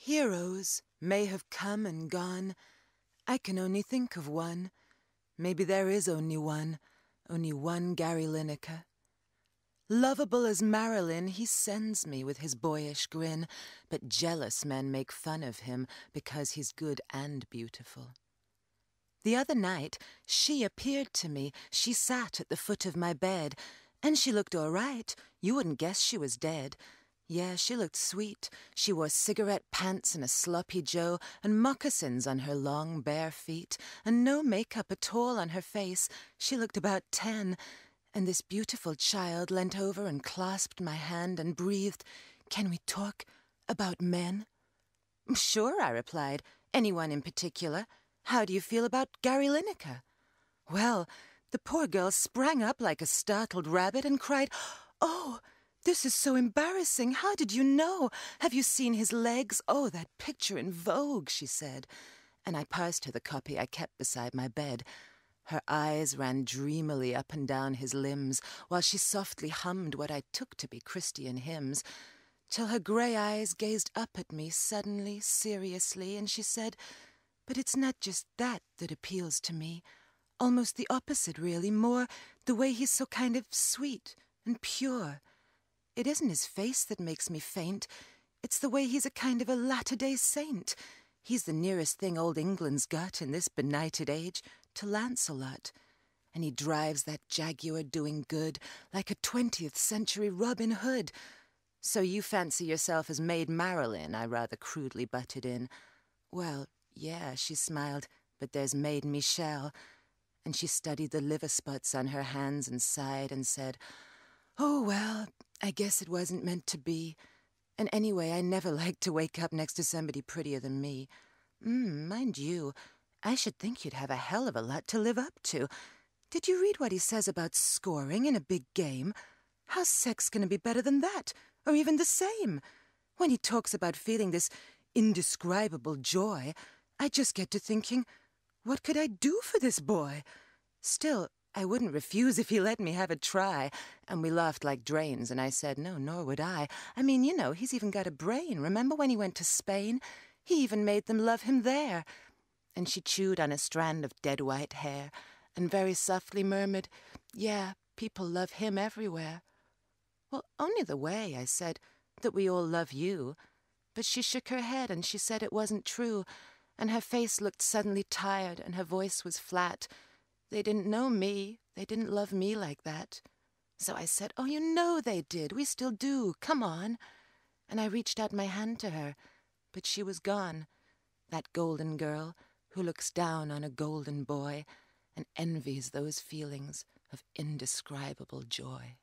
Heroes may have come and gone. I can only think of one. Maybe there is only one Gary Lineker. Lovable as Marilyn, he sends me with his boyish grin, but jealous men make fun of him because he's good and beautiful. The other night, she appeared to me. She sat at the foot of my bed, and she looked all right. You wouldn't guess she was dead. Yeah, she looked sweet. She wore cigarette pants and a sloppy joe and moccasins on her long bare feet and no makeup at all on her face. She looked about 10, and this beautiful child leant over and clasped my hand and breathed, "Can we talk about men?" "Sure," I replied. "Anyone in particular? How do you feel about Gary Lineker?" Well, the poor girl sprang up like a startled rabbit and cried, "Oh, this is so embarrassing. How did you know? Have you seen his legs? Oh, that picture in Vogue," she said. And I passed her the copy I kept beside my bed. Her eyes ran dreamily up and down his limbs, while she softly hummed what I took to be Christian hymns, till her grey eyes gazed up at me suddenly, seriously, and she said, "But it's not just that appeals to me. Almost the opposite, really, more the way he's so kind of sweet and pure. It isn't his face that makes me faint. It's the way he's a kind of a latter-day saint. He's the nearest thing old England's got in this benighted age to Lancelot. And he drives that Jaguar doing good like a 20th century Robin Hood." "So you fancy yourself as Maid Marilyn?" I rather crudely butted in. "Well, yeah," she smiled, "but there's Maid Michelle." And she studied the liver spots on her hands and sighed and said, "Oh, well, I guess it wasn't meant to be. And anyway, I never liked to wake up next to somebody prettier than me. Mind you, I should think you'd have a hell of a lot to live up to. Did you read what he says about scoring in a big game? How's sex going to be better than that, or even the same? When he talks about feeling this indescribable joy, I just get to thinking, what could I do for this boy? Still, I wouldn't refuse if he let me have a try." And we laughed like drains, and I said, "No, nor would I. I mean, you know, he's even got a brain. Remember when he went to Spain? He even made them love him there." And she chewed on a strand of dead white hair and very softly murmured, "Yeah, people love him everywhere." "Well, only the way," I said, "that we all love you." But she shook her head and she said it wasn't true, and her face looked suddenly tired and her voice was flat. "They didn't know me. They didn't love me like that." So I said, "Oh, you know they did. We still do. Come on." And I reached out my hand to her, but she was gone, that golden girl who looks down on a golden boy and envies those feelings of indescribable joy.